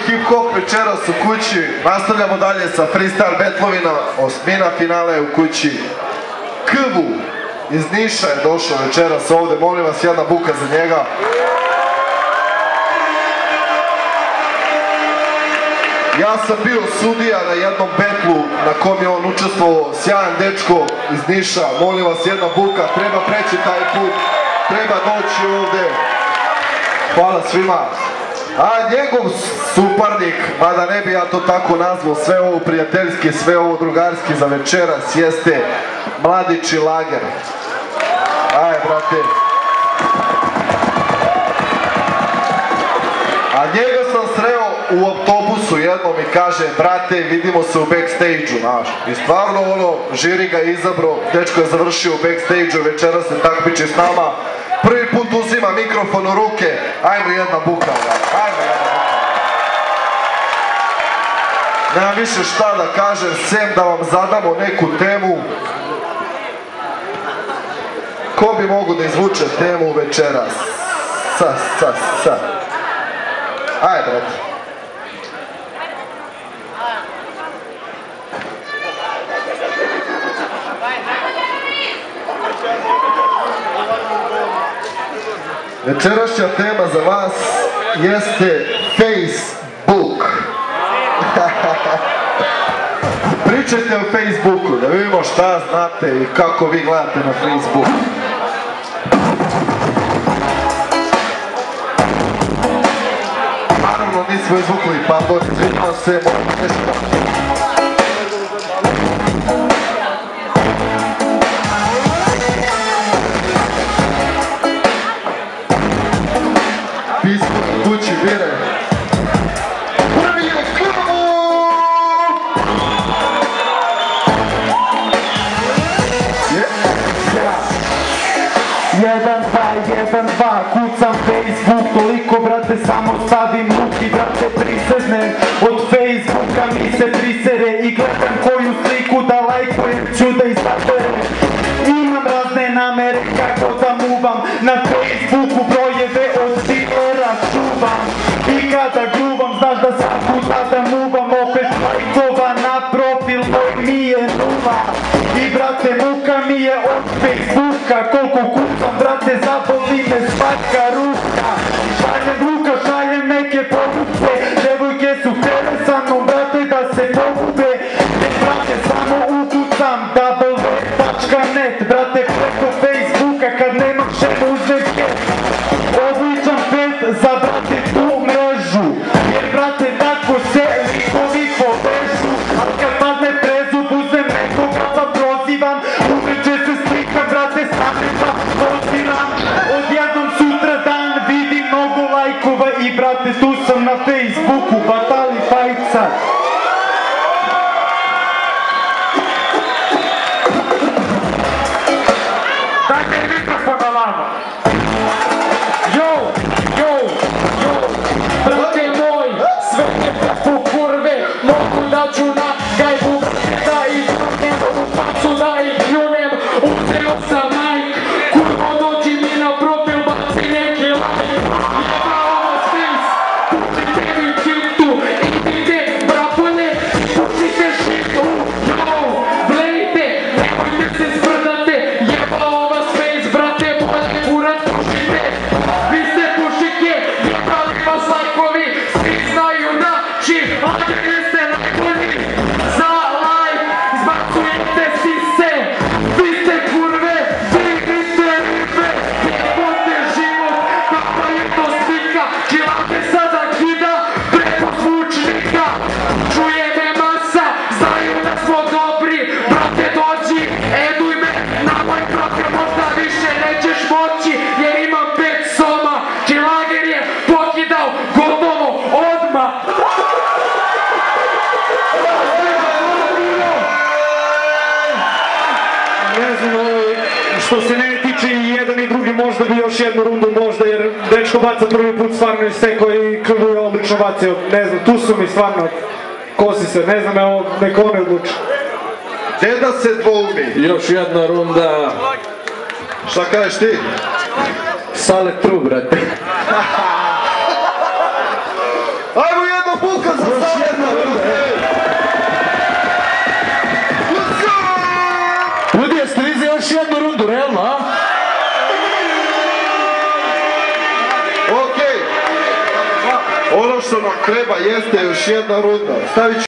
hip-hop večeras u kući. Nastavljamo dalje sa freestyle battlovina. Osmina finale u kući. Kvu iz Niša je došao večeras ovdje. Molim vas, jedna buka za njega. Ja sam bio sudija na jednom betlu na kom je on učestvovao, sjajan dečko iz Niša. Molim vas, jedna buka, treba preći taj put, treba doći ovdje. Hvala svima. A njegov suparnik, mada ne bi ja to tako nazvao, sve ovo prijateljski, sve ovo drugarski za večeras, jeste Mladići Lager. Aj, brate. A njega sam sreo u autobusu jednom i kaže, brate, vidimo se u backstage-u, znaš. I stvarno ono, žiri ga je izabrao, dečko je završio u backstage-u, večera se takmiči s nama. Prvi put uzima mikrofon u ruke, ajmo jedna buka, ajmo jedna buka. Nemam više šta da kažem, sem da vam zadamo neku temu. Ko bi mogu da izvuče temu večeras? Ajde, brate. Večerašnja tema za vas jeste Facebook. Pričajte o Facebooku, da vidimo šta znate i kako vi gledate na Facebooku. Naravno nismo izvukli, pardon, izvinjamo se, nešto. Pismo u kući, bire. Prvi je Kvu! 1-2, kucam Facebook, toliko brate, samo stavim ruki, brate, priseznem od Facebooka, mi se prisere i gledam koju sliku da lajkujem, ću da izaberem. Imam razne namere kako da muvam, na Facebooku brojeve od dilera čuvam. I kada gruvam, znaš da svaku da muvam, opet lajkova na profil moj mi je nula. I brate, muka mi je od Facebooka, koliko kucam, brate, zaboli me svaka ruka. Šaljem ruka, šaljem neke poruke, devojke su htjele sa mnom, brate, da se pogube. Ne, brate, samo ukucam www.net, brate, preko Facebooka, kad nemam ženu uzmem ket. Obličam pet za, brate, tu mrežu, jer, brate, tako se likovi povežu. Al kad padne prezub, uzmem nekoga pa prozivam, uveče se slikam, brate, same pa pozivam. Odjednom sutra dan vidim mnogo lajkova i, brate, tu sam na Facebooku, batali fajca. Dajte mikrofon na vama. Brate moj, sve je preko kurve, mogu da ću na gajbu da ih prunem, u facu da ih pljunem, uzeo sam majk, kurvo dođi mi na profil, baci neki lajk, jebao vas face, pučite mi kintu, idite brapone, pučite šitu, blejte, nemojte se sprdate, jebao vas face, brate, bolje kurat pušite, vi ste pušike, jebali vas lajkovi, svi znaju da adrese ste najbolji, za lajk izbacujete sise, vi ste kurve, vi ste ribe, jebote život, kako je to slika, kilate sada kida preko zvučnika, čuje me masa, znaju da smo dobri, brate dođi, eduj me na moj profil, možda više nećeš moći, jer imam 5 soma, Kilager je pokidao gotovo odmah. Ne znam, što se ne tiče i jedan i drugi, možda bi još jednu rundu, možda, jer dečko baca prvi put stvarno isteko i Kvu je odlično bacio, ne znam, tu su mi stvarno, kosi se, ne znam, evo, neko ne odluči. Gdje da se dvoumi? Još jedna runda. Šta kažeš ti? Sale tru, brate. Ajmo jedna buka! Još jedna runda. Ljudi, jeste vi za još jednu rundu, realno, a? Okej. Ono što nam treba jeste još jedna runda. Stavit ću